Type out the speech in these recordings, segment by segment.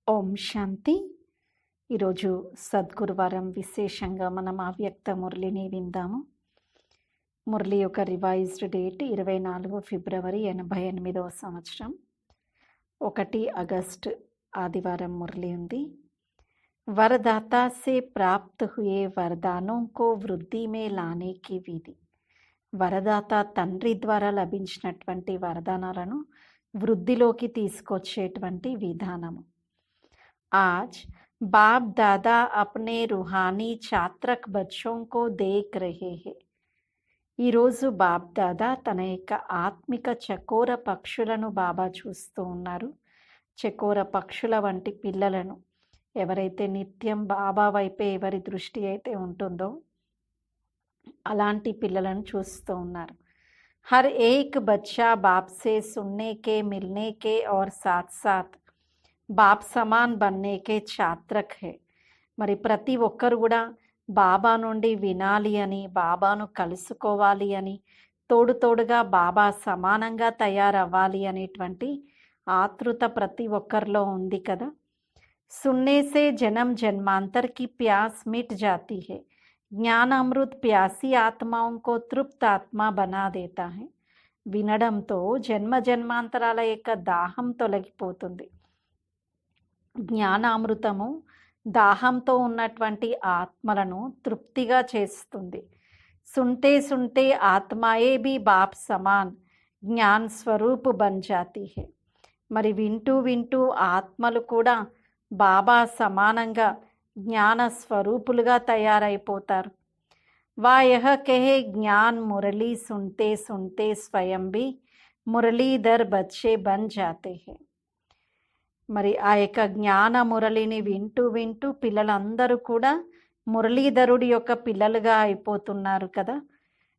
ఓం శాంతి. ఈరోజు సద్గురువారం విశేషంగా మనం అవ్యక్త మురళిని విందాము. మురళి యొక్క రివైజ్డ్ డేట్ 24 ఫిబ్రవరి 88వ సంవత్సరం, 1 ఆగస్ట్ ఆదివారం మురళి ఉంది. वरदाता से प्राप्त हुए वरदानों को వృద్ధి में लाने की విధి. వరదాత తండ్రి ద్వారా లభించినటువంటి వరదానాలను వృద్ధిలోకి తీసుకొచ్చేటువంటి విధానము. आज बाप दादा अपने रूहानी छात्रक बच्चों को देख रहे हैं. ఈరోజు బాప్ దాదా తన యొక్క ఆత్మిక చకోర పక్షులను బాబా చూస్తూ ఉన్నారు. చకోర పక్షుల వంటి పిల్లలను, ఎవరైతే నిత్యం బాబా వైపే ఎవరి దృష్టి అయితే ఉంటుందో అలాంటి పిల్లలను చూస్తూ ఉన్నారు. हर एक बच्चा बाप से सुनने के, मिलने के और साथ साथ బాప్ సమాన్ బన్నేకే ఛాత్రక్ హే. మరి ప్రతి ఒక్కరు కూడా బాబా నుండి వినాలి అని, బాబాను కలుసుకోవాలి అని, తోడుగా బాబా సమానంగా తయారవ్వాలి అనేటువంటి ఆతృత ప్రతి ఒక్కరిలో ఉంది కదా. సున్నేసే జనం జన్మాంతర్కి ప్యాస్ మిట్ జాతీ హే. జ్ఞానామృత్ ప్యాసి ఆత్మాంకో తృప్త ఆత్మ బనా దేతా హే. వినడంతో జన్మ జన్మాంతరాల యొక్క దాహం తొలగిపోతుంది. జ్ఞానామృతము దాహంతో ఉన్నటువంటి ఆత్మలను తృప్తిగా చేస్తుంది. సుంటే సుంటే ఆత్మాయే బి బాప్ సమాన్ జ్ఞాన్ స్వరూప్ బన్ జాతీ హే. మరి వింటూ వింటూ ఆత్మలు కూడా బాబా సమానంగా జ్ఞాన స్వరూపులుగా తయారైపోతారు. వా యహ కహే జ్ఞాన్ మురళీ సుంటే సుంటే స్వయం బి మురళీధర్ బచ్చే బన్ జాతే హే. మరి ఆ యొక్క జ్ఞాన మురళిని వింటూ వింటూ పిల్లలందరూ కూడా మురళీధరుడి యొక్క పిల్లలుగా అయిపోతున్నారు కదా.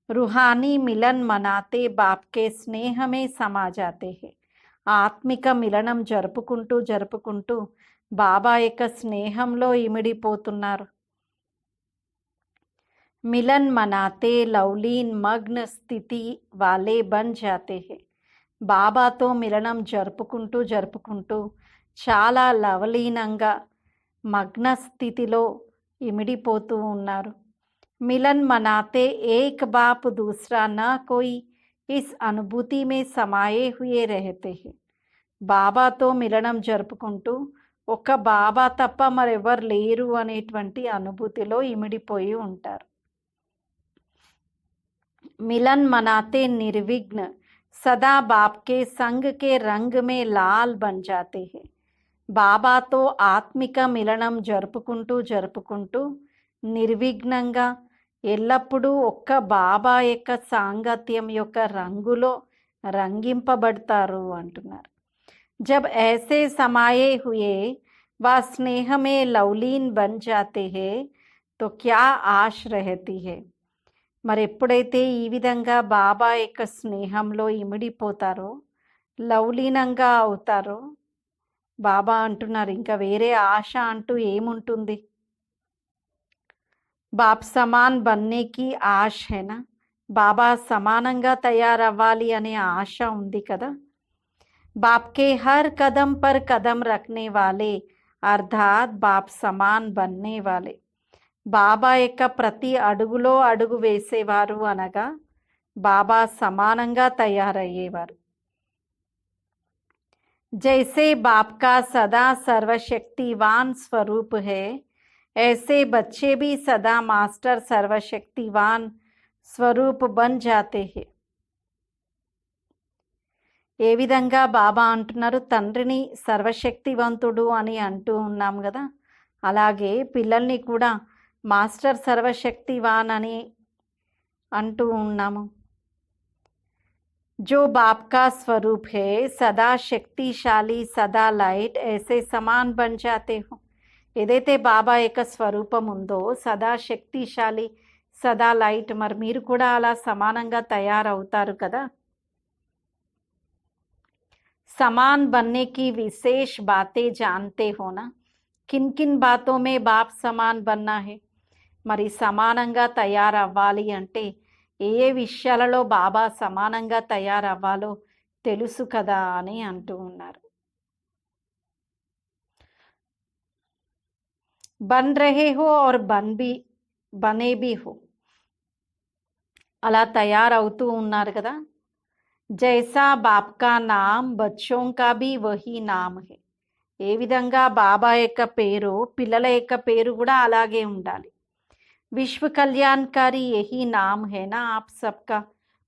రుహానీ మిలన్ మనాతే బాప్కే స్నేహమే సమాజాతే హే. ఆత్మిక మిలనం జరుపుకుంటూ బాబా యొక్క స్నేహంలో ఇమిడిపోతున్నారు. మిలన్ మనాతే లౌలీన్ మగ్న స్థితి వాలే బన్ జాతే హే. బాబాతో మిలనం జరుపుకుంటూ చాలా లవలీనంగా మగ్న స్థితిలో ఇమిడిపోతూ ఉన్నారు. మిలన్ మనాతే ఏక్ బాప్ దూసరా నా కోయి ఇస్ అనుభూతి మే సమాయే హుయే రహతే హే. బాబాతో మిలనం జరుపుకుంటూ ఒక్క బాబా తప్ప మరెవరు లేరు అనేటువంటి అనుభూతిలో ఇమిడిపోయి ఉంటారు. మిలన్ మనాతే నిర్విఘ్న సదా బాప్ కే సంగ్ కే రంగ్ మే లాల్ బన్ జాతే హే. బాబాతో ఆత్మిక మిలనం జరుపుకుంటూ నిర్విఘ్నంగా ఎల్లప్పుడూ ఒక్క బాబా యొక్క సాంగత్యం యొక్క రంగులో రంగింపబడతారు అంటున్నారు. జబ్ ఐసే సమాయే హుయే వా స్నేహమే లౌలీన్ బన్ జాతే హే తో క్యా ఆశ్ రహతీ హే. మరి ఎప్పుడైతే ఈ విధంగా బాబా యొక్క స్నేహంలో ఇమిడిపోతారో, లౌలీనంగా అవుతారో, బాబా అంటున్నారు ఇంకా వేరే ఆశ అంటూ ఏముంటుంది. బాప్ సమాన్ బన్నేకి ఆశ హేనా. బాబా సమానంగా తయారవ్వాలి అనే ఆశ ఉంది కదా. బాప్కే హర్ కదం పర్ కదం రఖనే వాలే అర్థాత్ బాప్ సమాన్ బన్నే వాలే. బాబా యొక్క ప్రతి అడుగులో అడుగు వేసేవారు అనగా బాబా సమానంగా తయారయ్యేవారు. जैसे बाप का सदा सर्वशक्तिवान स्वरूप है, ऐसे बच्चे भी सदा मास्टर सर्वशक्तिवान स्वरूप बन जाते हैं. ఏ విధంగా బాబా అంటున్నారు, తండ్రిని సర్వశక్తివంతుడు అని అంటూ ఉన్నాం కదా, అలాగే పిల్లల్ని కూడా మాస్టర్ సర్వశక్తివాన్ అని అంటూ ఉన్నాము. जो बाप का स्वरूप है सदा శక్తిశాలి, సదా లైట్, ऐसे సమాన్ బన్ జాతే హో. ఏదైతే బాబా యొక్క స్వరూపం ఉందో సదా శక్తిశాలి, సదా లైట్, మరి మీరు కూడా అలా సమానంగా తయారవుతారు కదా. సమాన్ బన్నే కి విశేష బాతే జాన్తే హోనా. కిన్ కిన్ బాతో మే బాప్ సమాన్ బన్నా హే. మరి సమానంగా తయారవ్వాలి అంటే ఏ విషయాలలో బాబా సమానంగా తయారవ్వాలో తెలుసు కదా అని అంటూ ఉన్నారు. बन रहे हो और बने भी हो, అలా తయారవుతూ ఉన్నారు కదా. జైసా బాప్ కా నామ్ బచ్చోం కా భీ వహీ నామ్ హై. ఏ విధంగా బాబా యొక్క పేరు, పిల్లల యొక్క పేరు కూడా అలాగే ఉండాలి. విశ్వ కళ్యాణకారి యహీ నామ్ హై నా ఆప్ సబ్కా.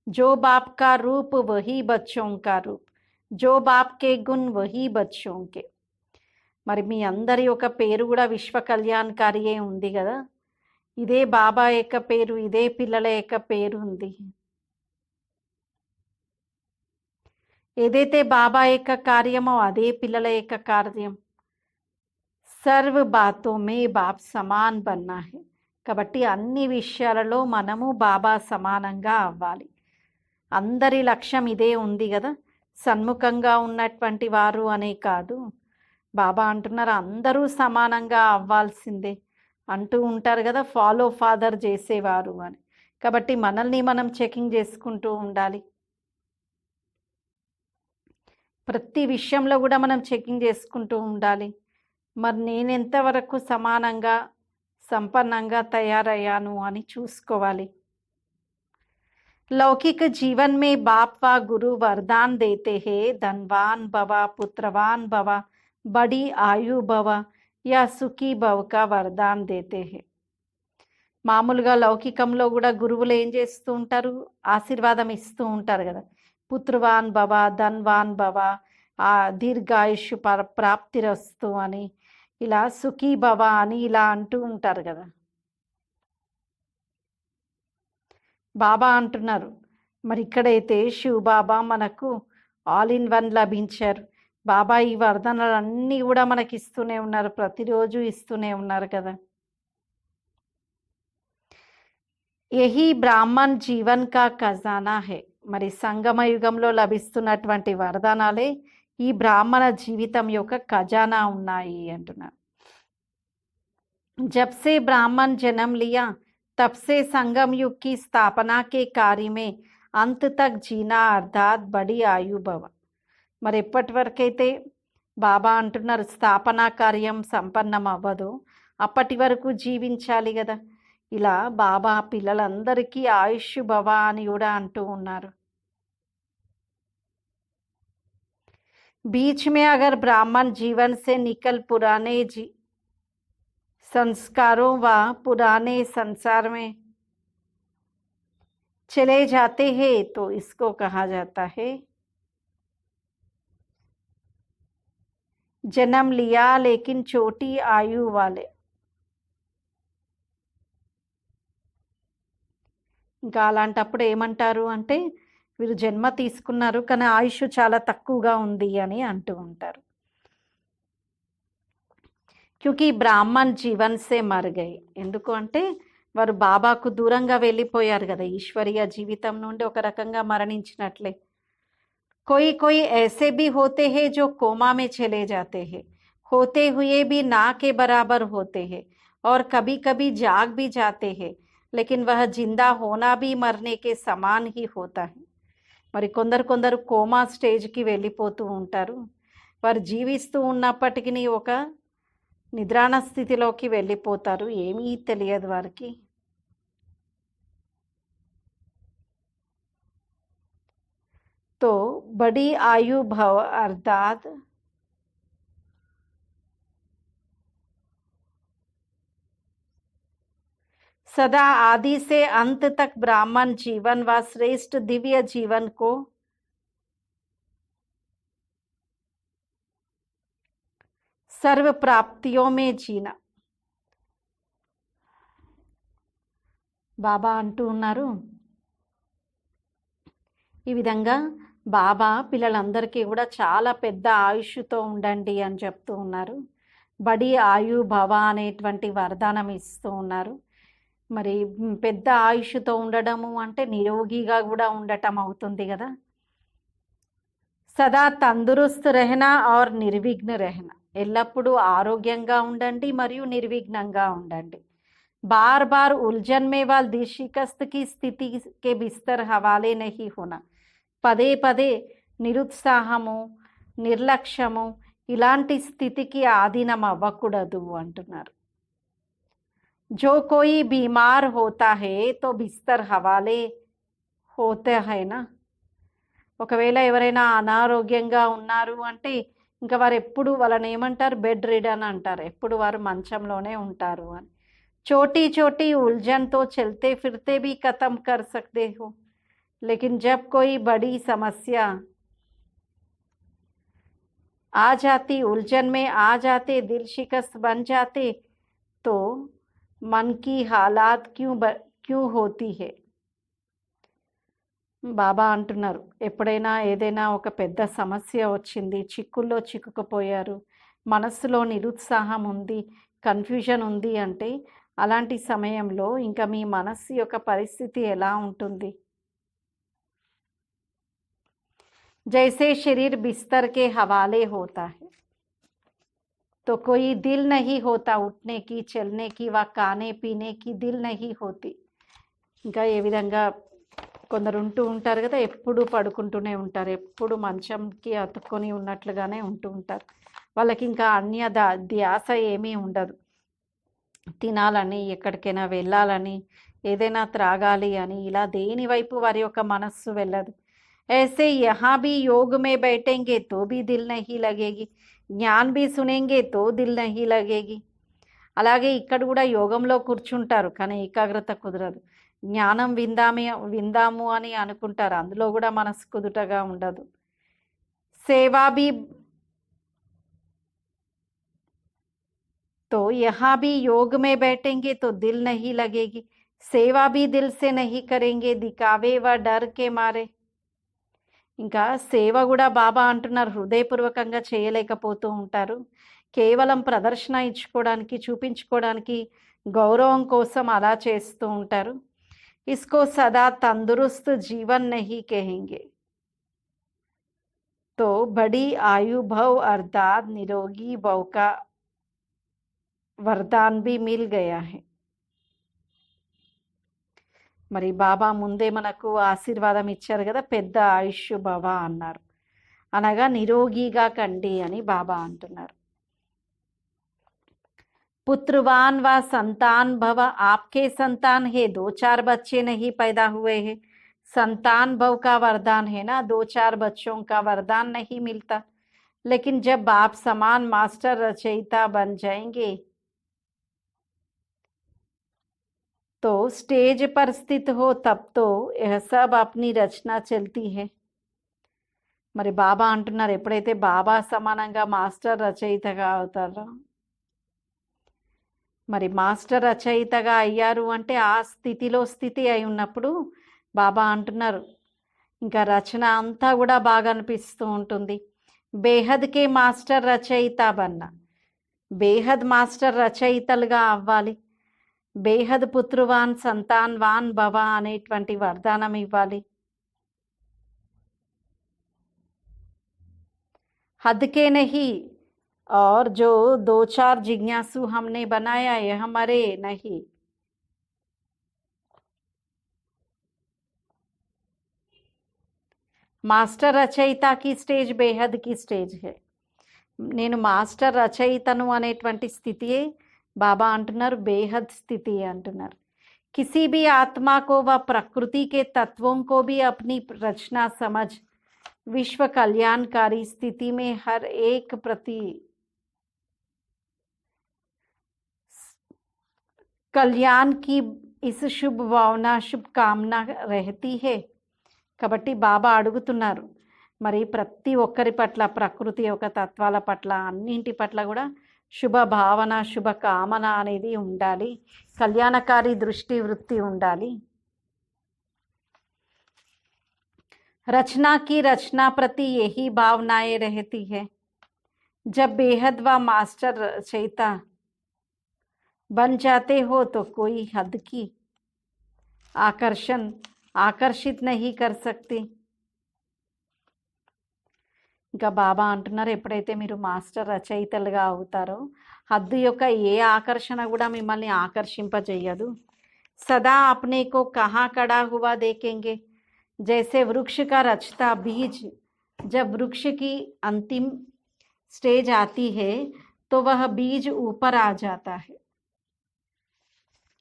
जो बाप का रूप वही बच्चों का रूप, जो बाप के गुण वही बच्चों के. మరి మీ అందరి యొక్క పేరు కూడా విశ్వ కళ్యాణకారియే ఉంది కదా. ఇదే బాబా యొక్క పేరు, ఇదే పిల్లల యొక్క పేరు ఉంది. ఏదైతే బాబా యొక్క కార్యమో అదే పిల్లల యొక్క కార్యం. సర్వ బాతో మే బాప్ సమాన్ బన్నా హై. కాబట్టి అన్ని విషయాలలో మనము బాబా సమానంగా అవ్వాలి. అందరి లక్ష్యం ఇదే ఉంది కదా. సన్ముఖంగా ఉన్నటువంటి వారు అనే కాదు, బాబా అంటున్నారు అందరూ సమానంగా అవ్వాల్సిందే అంటూ ఉంటారు కదా, ఫాలో ఫాదర్ చేసేవారు అని. కాబట్టి మనల్ని మనం చెకింగ్ చేసుకుంటూ ఉండాలి. ప్రతి విషయంలో కూడా మనం చెకింగ్ చేసుకుంటూ ఉండాలి. మరి నేను ఎంతవరకు సమానంగా సంపన్నంగా తయారయ్యాను అని చూసుకోవాలి. लौकिक जीवन में बाप व गुरु वरदान देते हैं, धनवान भव, पुत्रवान भव, बड़ी आयु भव या సుఖీ భవ కా వరదాన్ దేతే హే. మామూలుగా లౌకికంలో కూడా గురువులు ఏం చేస్తూ ఉంటారు, ఆశీర్వాదం ఇస్తూ ఉంటారు కదా. పుత్రవాన్ భవ, ధన్వాన్ భవ, ఆ దీర్ఘాయుష్ ప్రాప్తిరస్తు అని, ఇలా సుఖీ భవ అని ఇలా అంటూ ఉంటారు కదా. బాబా అంటున్నారు మరి ఇక్కడైతే శివ్ బాబా మనకు ఆల్ ఇన్ వన్ లభించారు. బాబా ఈ వరదానాలన్నీ కూడా మనకి ఇస్తూనే ఉన్నారు, ప్రతిరోజు ఇస్తూనే ఉన్నారు కదా. యహీ బ్రాహ్మణ్ జీవన్ కా ఖజానా హే. మరి సంగమ యుగంలో లభిస్తున్నటువంటి వరదానాలే ఈ బ్రాహ్మణ జీవితం యొక్క ఖజానా ఉన్నాయి అంటున్నారు. जब से ब्राह्मण जन्म लिया तब से संगम युग की स्थापना के कार्य में अंत तक जीना अर्थात बड़ी आयु भव. మరి ఎప్పటి వరకైతే బాబా అంటున్నారు స్థాపనా కార్యం సంపన్నం అవ్వదు అప్పటి వరకు జీవించాలి కదా. ఇలా బాబా పిల్లలందరికీ ఆయుష్ భవ అని కూడా అంటూ ఉన్నారు. बीच में अगर ब्राह्मण जीवन से निकल पुराने संस्कारों व पुराने संसार में चले जाते हैं तो इसको कहा जाता है जन्म लिया लेकिन छोटी आयु वाले. ఇంకా అలాంటప్పుడు ఏమంటారు అంటే వీరు జన్మ తీసుకున్నారు కానీ ఆయుష్ చాలా తక్కువగా ఉంది అని అంటూ ఉంటారు. క్యూకి బ్రాహ్మణ్ జీవన్ సే మర్ గయే. ఎందుకు అంటే వారు బాబాకు దూరంగా వెళ్ళిపోయారు కదా, ఈశ్వరీయ జీవితం నుండి ఒక రకంగా మరణించినట్లే. कोई कोई ऐसे भी होते हैं जो कोमा में चले जाते हैं, होते हुए भी ना के बराबर होते हैं और कभी कभी जाग भी जाते हैं, लेकिन वह जिंदा होना भी मरने के समान ही होता है. మరి కొందరు కోమా స్టేజ్కి వెళ్ళిపోతూ ఉంటారు. వారు జీవిస్తూ ఉన్నప్పటికీ ఒక నిద్రాణ స్థితిలోకి వెళ్ళిపోతారు, ఏమీ తెలియదు వారికి. तो बड़ी आयु भव अर्थात सदा आदि से अंत तक ब्राह्मण जीवन व श्रेष्ठ दिव्य जीवन को सर्व प्राप्तियों में जीना. బాబా అంటూ ఉన్నారు ఈ విధంగా బాబా పిల్లలందరికీ కూడా చాలా పెద్ద ఆయుష్తో ఉండండి అని చెప్తూ ఉన్నారు. బడి ఆయు భవ అనేటువంటి వరదానం ఇస్తూ ఉన్నారు. మరి పెద్ద ఆయుష్తో ఉండడము అంటే నిరోగిగా కూడా ఉండటం అవుతుంది కదా. సదా తందురుస్త్ రెహనా ఆర్ నిర్విఘ్న రెహనా. ఎల్లప్పుడూ ఆరోగ్యంగా ఉండండి మరియు నిర్విఘ్నంగా ఉండండి. बार बार उलझन में व दिशिकस्त की स्थिति के बिस्तर हवाले नहीं होना. పదే పదే నిరుత్సాహము నిర్లక్ష్యము ఇలాంటి స్థితికి ఆధీనం అవ్వకూడదు అంటున్నారు. जो कोई बीमार होता है तो బిస్తర్ హవాలే హోతే హై నా. ఒకవేళ ఎవరైనా అనారోగ్యంగా ఉన్నారు అంటే ఇంకా వారు ఎప్పుడు వాళ్ళని ఏమంటారు, బెడ్ రిడన్ అంటారు, ఎప్పుడు వారు మంచంలోనే ఉంటారు అని. छोटी छोटी उलझन तो चलते फिरते भी खत्म कर सकते हो, लेकिन जब कोई बड़ी समस्या आ जाती, उलझन में आ जाते, दिल शिकस्त बन जाते, तो मन की हालात क्यों होती है. బాబా అంటున్నారు, ఎప్పుడైనా ఏదైనా ఒక పెద్ద సమస్య వచ్చింది, చిక్కుల్లో చిక్కుకుపోయారు, మనస్సులో నిరుత్సాహం ఉంది, కన్ఫ్యూజన్ ఉంది అంటే అలాంటి సమయంలో ఇంకా మీ మనస్సు యొక్క పరిస్థితి ఎలా ఉంటుంది. जैसे शरीर बिस्तर के हवाले होता है तो कोई दिल नहीं होता उठने की, चलने की, व खाने पीने की दिल नहीं होती. ఇంకా ఏ విధంగా కొందరు ఉంటూ ఉంటారు కదా, ఎప్పుడు పడుకుంటూనే ఉంటారు, ఎప్పుడు మంచంకి అతుక్కొని ఉన్నట్లుగానే ఉంటూ ఉంటారు. వాళ్ళకి ఇంకా ధ్యాస ఏమీ ఉండదు. తినాలని, ఎక్కడికైనా వెళ్ళాలని, ఏదైనా త్రాగాలి అని, ఇలా దేని వైపు వారి యొక్క మనస్సు వెళ్ళదు. ऐसे यहाँ भी योग में बैठेंगे तो भी दिल नहीं लगेगी, ज्ञान भी सुनेंगे तो दिल नहीं लगेगी. అలాగే ఇక్కడ కూడా యోగంలో కూర్చుంటారు కానీ ఏకాగ్రత కుదరదు. జ్ఞానం విందాము అని అనుకుంటారు, అందులో కూడా మనసు కుదుటగా ఉండదు. సేవా भी तो यहाँ भी योग में बैठेंगे तो दिल नहीं लगेगी, सेवा भी दिल से नहीं करेंगे, दिखावे व डर के मारे. ఇంకా సేవ కూడా బాబా అంటున్నారు హృదయపూర్వకంగా చేయలేకపోతూ ఉంటారు, కేవలం ప్రదర్శన ఇచ్చుకోవడానికి, చూపించుకోవడానికి, గౌరవం కోసం అలా చేస్తూ ఉంటారు. इसको सदा तंदुरुस्त जीवन नहीं कहेंगे, तो बड़ी आयु भव अर्थात निरोगी भव का वरदान भी मिल गया है. మరి బాబా ముందే మనకు ఆశీర్వాదం ఇచ్చారు కదా, పెద్ద ఆయుష్ భవ అన్నారు, అనగా నిరోగిగా కండి అని బాబా అంటున్నారు. पुत्रवान व संतान भव, आपके संतान है, 2-4 बच्चे नहीं पैदा हुए हैं. संतान भव का वरदान है ना, 2-4 बच्चों का वरदान नहीं मिलता. लेकिन जब आप समान मास्टर रचयिता बन जाएंगे तो स्टेज पर स्थित हो, तब तो यह सब अपनी रचना चलती है. మరి బాబా అంటున్నారు, ఎప్పుడైతే బాబా సమానంగా మాస్టర్ రచయితగా అవుతారో, మరి మాస్టర్ రచయితగా అయ్యారు అంటే ఆ స్థితిలో స్థితి అయి ఉన్నప్పుడు బాబా అంటున్నారు ఇంకా రచన అంతా కూడా బాగా అనిపిస్తూ ఉంటుంది. బేహద్కే మాస్టర్ రచయిత బన్నా, బేహద్ మాస్టర్ రచయితలుగా అవ్వాలి. బేహద్ పుత్రువాన్ సంతాన్వాన్ భవ అనేటువంటి వరదానం ఇవ్వాలి. హద్కే నహీ और जो 2-4 जिज्ञासु हमने बनाया यह मरे नहीं. మాస్టర్ రచయిత की స్టేజ్ బేహద్ की స్టేజ్ है. నేను మాస్టర్ రచయితను అనేటువంటి స్థితియే బాబా అంటున్నారు బేహద్ స్థితి అంటున్నారు. किसी भी आत्मा को व प्रकृति के तत्वों को भी अपनी रचना समझ विश्व कल्याणकारी स्थिति में हर एक प्रति कल्याण की इस शुभ भावना, शुभकामना रहती है. కాబట్టి బాబా అడుగుతున్నారు మరి ప్రతి ఒక్కరి పట్ల, ప్రకృతి యొక్క తత్వాల పట్ల, అన్నింటి పట్ల కూడా శుభ భావన, శుభ కామన అనేది ఉండాలి, కళ్యాణకారి దృష్టి వృత్తి ఉండాలి. रचना की रचना प्रति यही भावनाएं रहती है. जब बेहद व मास्टर रचयिता बन जाते हो तो कोई हद की आकर्षित नहीं कर सकती. ఇంకా బాబా అంటున్నారు ఎప్పుడైతే మీరు మాస్టర్ రచయితలుగా అవుతారో హద్దు యొక్క ఏ ఆకర్షణ కూడా మిమ్మల్ని ఆకర్షింపజేయదు. సదా अपने को कहाँ खड़ा हुआ देखेंगे, जैसे वृक्ष का रचता बीज जब वृक्ष की अंतिम स्टेज आती है तो वह बीज ऊपर आ जाता है.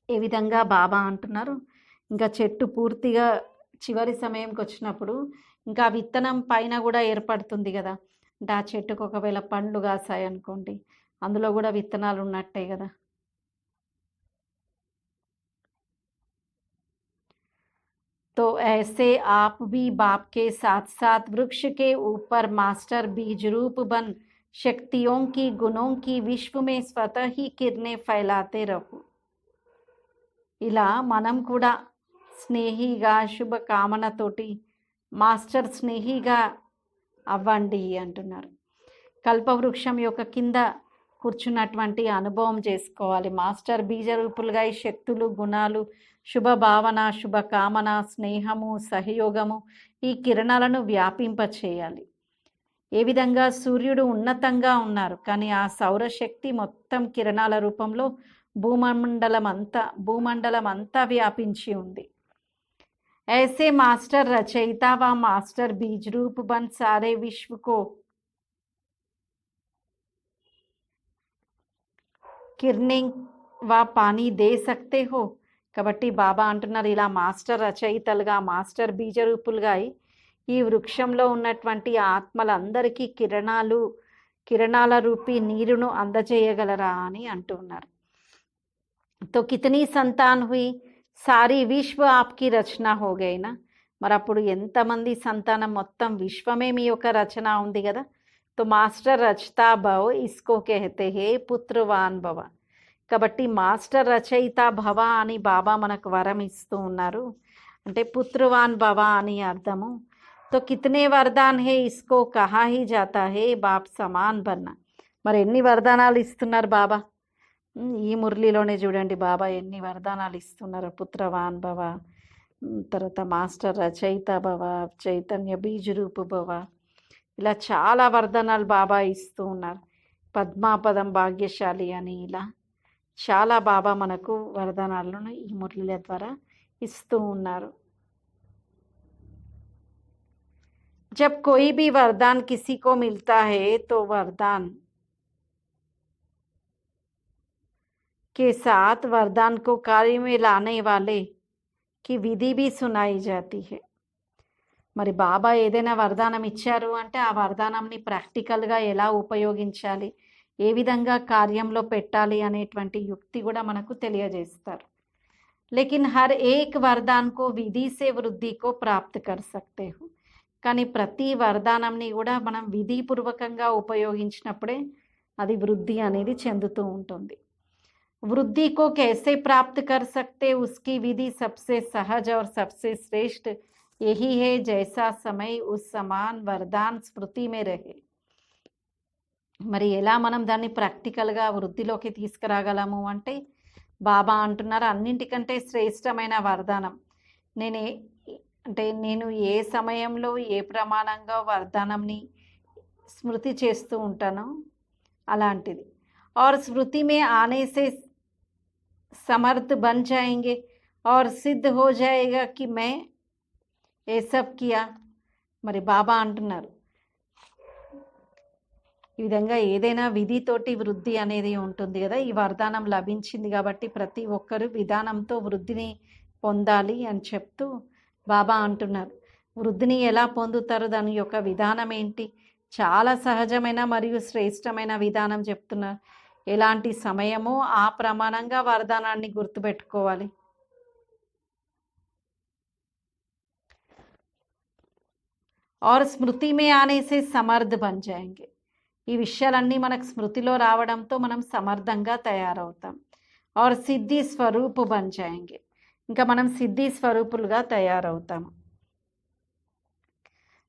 ఏ విధంగా బాబా అంటున్నారు, ఇంకా చెట్టు పూర్తిగా చివరి సమయంకి వచ్చినప్పుడు ఇంకా విత్తనం పైన కూడా ఏర్పడుతుంది కదా, అంటే ఆ చెట్టుకు ఒకవేళ పండ్లు కాసాయి అనుకోండి, అందులో కూడా విత్తనాలు ఉన్నట్టే కదా. तो ऐसे आप भी बाप के साथ साथ वृक्ष के ऊपर मास्टर बीज रूप बन शक्तियों की गुणों की विश्व में स्वतः ही किरणें फैलाते रहो. ఇలా మనం కూడా స్నేహిగా శుభకామనతోటి మాస్టర్ స్నేహిగా అవ్వండి అంటున్నారు. కల్పవృక్షం యొక్క కింద కూర్చున్నటువంటి అనుభవం చేసుకోవాలి. మాస్టర్ బీజరూపులుగా ఈ శక్తులు, గుణాలు, శుభ భావన, శుభకామన, స్నేహము, సహయోగము ఈ కిరణాలను వ్యాపింపచేయాలి. ఏ విధంగా సూర్యుడు ఉన్నతంగా ఉన్నారు, కానీ ఆ సౌరశక్తి మొత్తం కిరణాల రూపంలో భూమండలం అంతా వ్యాపించి ఉంది. ऐसे मास्टर रचयिता व मास्टर बीज रूप बन सारे विश्व को किरणें व पानी दे सकते हो. కాబట్టి బాబా అంటున్నారు, ఇలా మాస్టర్ రచయితలుగా, మాస్టర్ బీజరూపులుగా ఈ వృక్షంలో ఉన్నటువంటి ఆత్మలందరికీ కిరణాల రూపీ నీరును అందజేయగలరా అని అంటున్నారు. तो कितनी संतान हुई, సారీ విశ్వ ఆప్కి రచన హోగైనా. మరి అప్పుడు ఎంతమంది సంతానం, మొత్తం విశ్వమే మీ యొక్క రచన ఉంది కదా. తో మాస్టర్ రచతా భవ ఇస్కో కెహతే హే పుత్రవాన్ భవ. కాబట్టి మాస్టర్ రచయిత భవ అని బాబా మనకు వరం ఇస్తూ ఉన్నారు, అంటే పుత్రవాన్ భవ అని అర్థము. తో కితనే వరదాన్ హే ఇస్కో కహా హీ జాతా హే బాప్ సమాన్ బన్నా. మరి ఎన్ని వరదానాలు ఇస్తున్నారు బాబా, ఈ మురళిలోనే చూడండి బాబా ఎన్ని వరదానాలు ఇస్తున్నారు. పుత్రవాన్ భవ, తర్వాత మాస్టర్ రచయిత భవ, చైతన్య బీజరూపు భవ, ఇలా చాలా వరదానాలు బాబా ఇస్తూ ఉన్నారు. పద్మాపదం భాగ్యశాలి అని ఇలా చాలా బాబా మనకు వరదానాలను ఈ మురళిల ద్వారా ఇస్తూ ఉన్నారు. जब कोई भी वरदान किसी को मिलता है तो वरदान के साथ वरदान को कार्य में लाने वाले की విధి भी सुनाई जाती है. మరి బాబా ఏదైనా వరదానం ఇచ్చారు అంటే ఆ వరదానంని ప్రాక్టికల్గా ఎలా ఉపయోగించాలి, ఏ విధంగా కార్యంలో పెట్టాలి అనేటువంటి యుక్తి కూడా మనకు తెలియజేస్తారు. లేకిన్ హర్ ఏక్ వరదాన్ కో విధి సే వృద్ధి కో ప్రాప్త్ కర్ సక్తే హో. కానీ ప్రతి వరదానంని కూడా మనం విధిపూర్వకంగా ఉపయోగించినప్పుడే అది వృద్ధి అనేది చెందుతూ ఉంటుంది. वृद्धि को कैसे प्राप्त कर सकते, उसकी विधि सबसे सहज और सबसे श्रेष्ठ यही है, जैसा समय उस समान वरदान स्मृति में रहे. మరి ఎలా మనం దాన్ని ప్రాక్టికల్గా వృద్ధిలోకి తీసుకురాగలము అంటే బాబా అంటున్నారు, అన్నింటికంటే శ్రేష్టమైన వరదానం నేను ఏ సమయంలో ఏ ప్రమాణంగా వరదానంని స్మృతి చేస్తూ ఉంటానో అలాంటిది. और स्मृति में आने से समर्थ बन जाएंगे और सिद्ध हो जाएगा कि मैं ये सब किया. మరి బాబా అంటున్నారు, ఈ విధంగా ఏదైనా విధితోటి వృద్ధి అనేది ఉంటుంది కదా. ఈ వరదానం లభించింది కాబట్టి ప్రతి ఒక్కరూ విధానంతో వృద్ధిని పొందాలి అని చెప్తూ బాబా అంటున్నారు, వృద్ధిని ఎలా పొందుతారు, దాని యొక్క విధానం ఏంటి, చాలా సహజమైన మరియు శ్రేష్టమైన విధానం చెప్తున్నారు. ఎలాంటి సమయమో ఆ ప్రమాణంగా వరదానాన్ని గుర్తుపెట్టుకోవాలి. और స్మృతి మే ఆనే సే సమర్థ్ బన్ జాయేంగే. ఈ విషయాలన్నీ మనకు స్మృతిలో రావడంతో మనం సమర్థంగా తయారవుతాం. और సిద్ధి స్వరూప్ బన్ జాయేంగే. ఇంకా మనం సిద్ధి స్వరూపులుగా తయారవుతాము.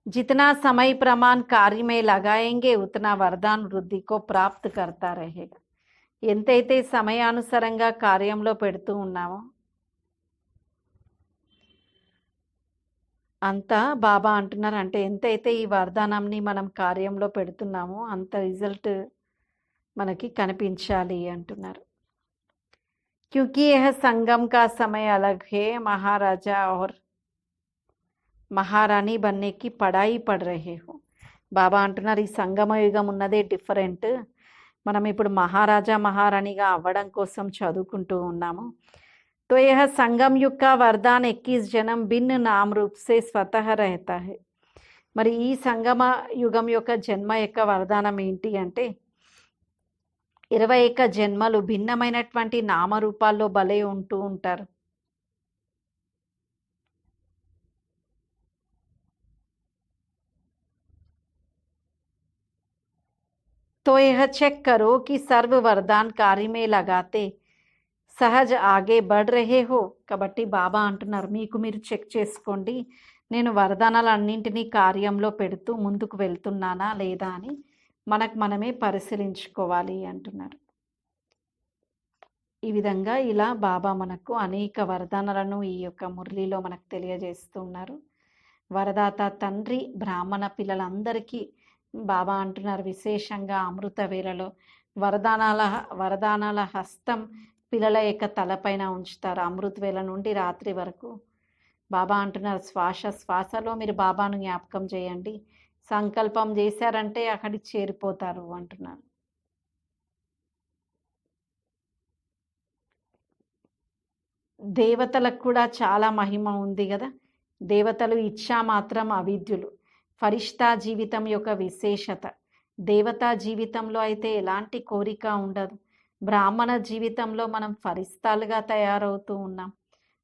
जितना समय प्रमाण कार्य में लगाएंगे उतना वरदान वृद्धि को प्राप्त करता रहेगा. ఎంతైతే సమయానుసారంగా కార్యంలో పెడుతూ ఉన్నామో అంత బాబా అంటున్నారు, అంటే ఎంతైతే ఈ వరదానంని మనం కార్యంలో పెడుతున్నామో అంత రిజల్ట్ మనకి కనిపించాలి అంటున్నారు. क्योंकि यह संगम का समय अलग है, महाराजा और మహారాణి బన్నేకి పడాయి పడ్ రహే హో. బాబా అంటున్నారు, ఈ సంగమ యుగం ఉన్నదే డిఫరెంట్. మనం ఇప్పుడు మహారాజా మహారాణిగా అవ్వడం కోసం చదువుకుంటూ ఉన్నాము. तो यह संगम युग का वरदान 21 जन्म भिन्न नाम रूप से स्वतः रहता है. మరి ఈ సంగమ యుగం యొక్క జన్మ యొక్క వరదానం ఏంటి అంటే 21 జన్మలు భిన్నమైనటువంటి నామరూపాల్లో భలే ఉంటూ ఉంటారు. तो यह चेक करो कि सर्व वरदान कार्य में लगाते సహజ్ ఆగే బడ్ రహే హో. కాబట్టి బాబా అంటున్నారు మీకు మీరు చెక్ చేసుకోండి, నేను వరదానాలన్నింటినీ కార్యంలో పెడుతూ ముందుకు వెళ్తున్నానా లేదా అని మనకు మనమే పరిశీలించుకోవాలి అంటున్నారు. ఈ విధంగా ఇలా బాబా మనకు అనేక వరదానాలను ఈ యొక్క మురళిలో మనకు తెలియజేస్తున్నారు. వరదాత తండ్రి బ్రాహ్మణ పిల్లలందరికీ బాబా అంటున్నారు విశేషంగా అమృత వేళలో వరదానాల హస్తం పిల్లల యొక్క తలపైన ఉంచుతారు. అమృత వేళ నుండి రాత్రి వరకు బాబా అంటున్నారు శ్వాస శ్వాసలో మీరు బాబాను జ్ఞాపకం చేయండి, సంకల్పం చేశారంటే అక్కడికి చేరిపోతారు అంటున్నారు. దేవతలకు కూడా చాలా మహిమ ఉంది కదా. దేవతలు ఇచ్చా మాత్రం అవిద్యులు. ఫరిష్తా జీవితం యొక్క విశేషత, దేవతా జీవితంలో అయితే ఎలాంటి కోరిక ఉండదు. బ్రాహ్మణ జీవితంలో మనం ఫరిస్తాలుగా తయారవుతూ ఉన్నాం,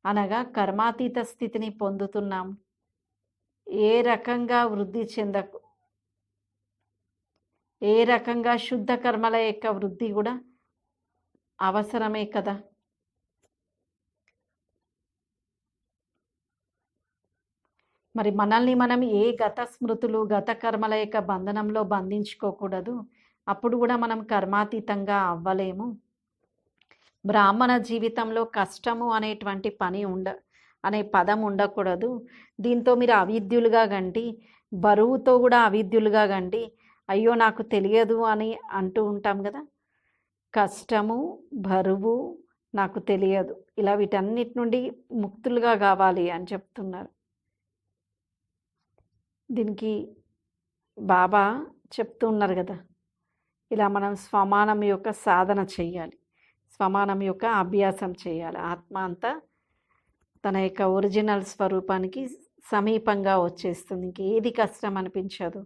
అనగా కర్మాతీత స్థితిని పొందుతున్నాం. ఏ రకంగా వృద్ధి చెందకు, ఏ రకంగా శుద్ధ కర్మల యొక్క వృద్ధి కూడా అవసరమే కదా. మరి మనల్ని మనం ఏ గత స్మృతులు గత కర్మల యొక్క బంధనంలో బంధించుకోకూడదు. అప్పుడు కూడా మనం కర్మాతీతంగా అవ్వలేము. బ్రాహ్మణ జీవితంలో కష్టము అనేటువంటి అనే పదం ఉండకూడదు. దీంతో మీరు అవిద్యులుగా గండి, బరువుతో కూడా అవిద్యులుగా గండి. అయ్యో నాకు తెలియదు అని అంటూ ఉంటాం కదా. కష్టము, బరువు, నాకు తెలియదు, ఇలా వీటన్నిటి నుండి ముక్తులుగా కావాలి అని చెప్తున్నారు. దీనికి బాబా చెప్తూ ఉన్నారు కదా, ఇలా మనం స్వమానం యొక్క సాధన చేయాలి, స్వమానం యొక్క అభ్యాసం చేయాలి. ఆత్మ అంతా తన యొక్క ఒరిజినల్ స్వరూపానికి సమీపంగా వచ్చేస్తుంది. ఇంకేది కష్టం అనిపించదు.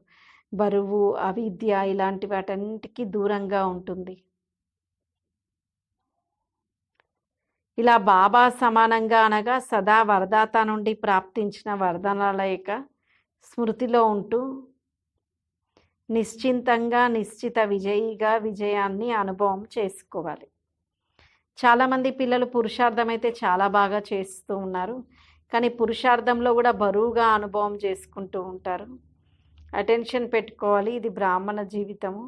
బరువు, అవిద్య ఇలాంటి వాటన్నిటికీ దూరంగా ఉంటుంది. ఇలా బాబా సమానంగా అనగా సదా వరదాత నుండి ప్రాప్తించిన వరదానాల యొక్క స్మృతిలో ఉంటూ నిశ్చింతంగా నిశ్చిత విజయిగా విజయాన్ని అనుభవం చేసుకోవాలి. చాలామంది పిల్లలు పురుషార్థం అయితే చాలా బాగా చేస్తూ ఉన్నారు, కానీ పురుషార్థంలో కూడా బరువుగా అనుభవం చేసుకుంటూ ఉంటారు. అటెన్షన్ పెట్టుకోవాలి, ఇది బ్రాహ్మణ జీవితము.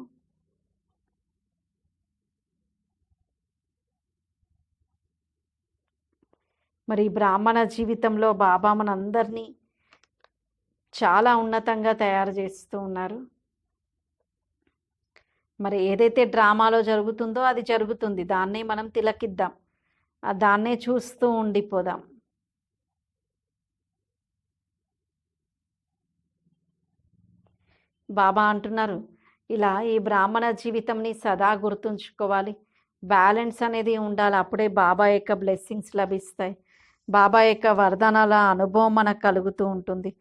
మరి బ్రాహ్మణ జీవితంలో బాబా మనందరినీ చాలా ఉన్నతంగా తయారు చేస్తూ ఉన్నారు. మరి ఏదైతే డ్రామాలో జరుగుతుందో అది జరుగుతుంది, దాన్నే మనం తిలకిద్దాం, దాన్నే చూస్తూ ఉండిపోదాం. బాబా అంటున్నారు ఇలా ఈ బ్రాహ్మణ జీవితంని సదా గుర్తుంచుకోవాలి. బ్యాలెన్స్ అనేది ఉండాలి, అప్పుడే బాబా యొక్క బ్లెస్సింగ్స్ లభిస్తాయి. బాబా యొక్క వరదానాల అనుభవం మనకు కలుగుతూ ఉంటుంది.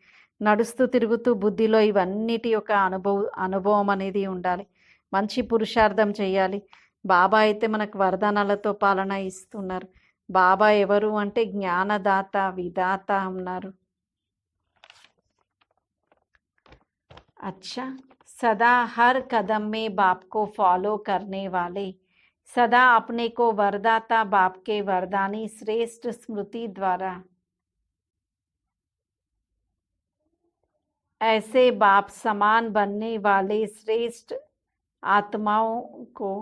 నడుస్తూ తిరుగుతూ బుద్ధిలో ఇవన్నిటి యొక్క అనుభవం అనేది ఉండాలి. మంచి పురుషార్థం చేయాలి. బాబా అయితే మనకు వరదానాలతో పాలన ఇస్తున్నారు. బాబా ఎవరు అంటే జ్ఞానదాత, విధాత అన్నారు. अच्छा, सदा हर कदम में बाप को फॉलो करने वाले, सदा अपने को वरदाता बाप के वरदानी श्रेष्ठ स्मृति द्वारा ऐसे बाप समान बनने वाले श्रेष्ठ आत्माओं को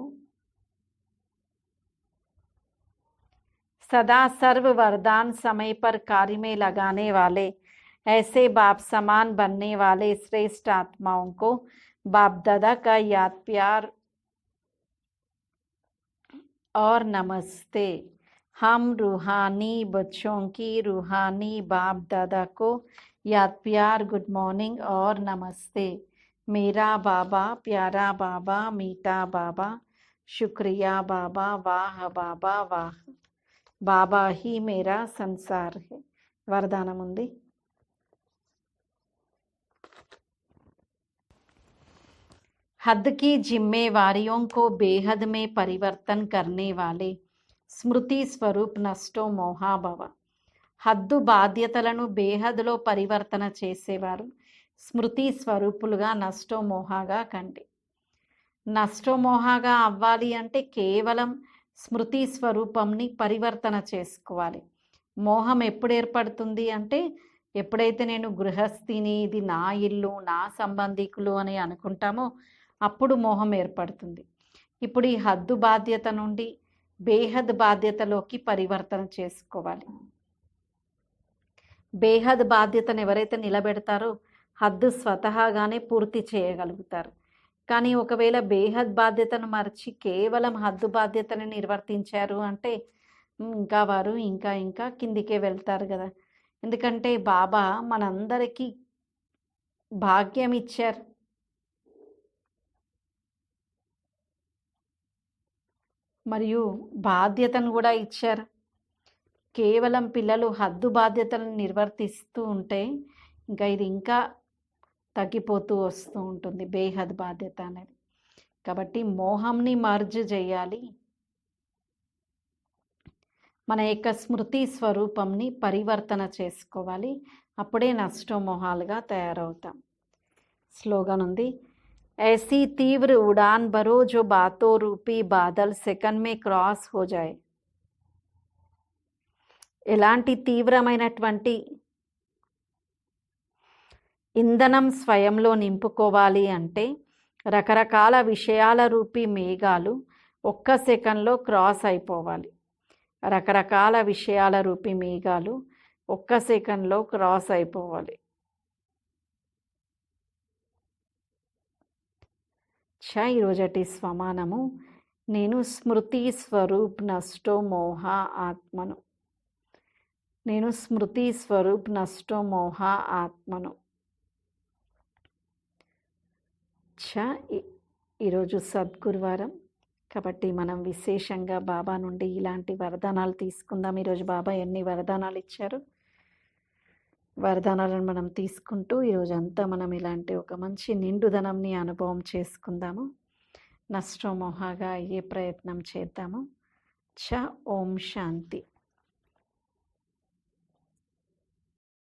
सदा सर्व वरदान समय पर कार्य में लगाने वाले ऐसे बाप समान बनने वाले श्रेष्ठ आत्माओं को बाप दादा का याद प्यार और नमस्ते. हम रूहानी बच्चों की रूहानी बाप दादा को याद प्यार, गुड मॉर्निंग और नमस्ते. मेरा बाबा, प्यारा बाबा, मीठा बाबा, शुक्रिया बाबा, वाह बाबा वाह. బాబా హీ మేరా సంసార్ హే. వరదానం ఉంది. हद की जिम्मेवारियों को बेहद में परिवर्तन करने वाले స్మృతి స్వరూప్ నష్టో మోహాభవ. హద్దు బాధ్యతలను బేహద్లో పరివర్తన చేసేవారు స్మృతి స్వరూపులుగా నష్టో మోహాగా కండి. నష్టో మోహాగా అవ్వాలి అంటే కేవలం స్మృతి స్వరూపంని పరివర్తన చేసుకోవాలి. మోహం ఎప్పుడు ఏర్పడుతుంది అంటే ఎప్పుడైతే నేను గృహస్థిని, ఇది నా ఇల్లు, నా సంబంధికులు అని అనుకుంటామో అప్పుడు మోహం ఏర్పడుతుంది. ఇప్పుడు ఈ హద్దు బాధ్యత నుండి బేహద్ బాధ్యతలోకి పరివర్తన చేసుకోవాలి. బేహద్ బాధ్యతను ఎవరైతే నిలబెడతారో హద్దు స్వతహాగానే పూర్తి చేయగలుగుతారు. కానీ ఒకవేళ బేహద్ బాధ్యతను మర్చి కేవలం హద్దు బాధ్యతను నిర్వర్తించారు అంటే ఇంకా వారు ఇంకా ఇంకా కిందికే వెళ్తారు కదా. ఎందుకంటే బాబా మనందరికీ భాగ్యం ఇచ్చారు. మరియు బాధ్యతను కూడా ఇచ్చారు. కేవలం పిల్లలు హద్దు బాధ్యతలను నిర్వర్తిస్తూ ఉంటే ఇంకా ఇది ఇంకా తగ్గిపోతూ వస్తూ ఉంటుంది బేహద్ బాధ్యత అనేది. కాబట్టి మోహంని మర్జ్ చేయాలి. మన యొక్క స్మృతి స్వరూపంని పరివర్తన చేసుకోవాలి. అప్పుడే నష్టమోహాలుగా తయారవుతాం. స్లోగన్ ఉంది. ऐसी तीव्र उड़ान भरो जो बातों रूपी बादल सेकंड में क्रॉस हो जाए. ఎలాంటి తీవ్రమైనటువంటి ఇంధనం స్వయంలో నింపుకోవాలి అంటే రకరకాల విషయాల రూపీ మేఘాలు ఒక్క సెకండ్లో క్రాస్ అయిపోవాలి. రకరకాల విషయాల రూపీ మేఘాలు ఒక్క సెకండ్లో క్రాస్ అయిపోవాలి. ఈరోజటి స్వమానము. నేను స్మృతి స్వరూప్ నష్టో మోహ ఆత్మను. నేను స్మృతి స్వరూప్ నష్టో మోహ ఆత్మను. ఈరోజు సద్గురువారం కాబట్టి మనం విశేషంగా బాబా నుండి ఇలాంటి వరదానాలు తీసుకుందాం. ఈరోజు బాబా ఎన్ని వరదానాలు ఇచ్చారు, వరదానాలను మనం తీసుకుంటూ ఈరోజంతా మనం ఇలాంటి ఒక మంచి నిండుదనంని అనుభవం చేసుకుందాము. నష్టమోహగా అయ్యే ప్రయత్నం చేద్దాము. ఓం శాంతి.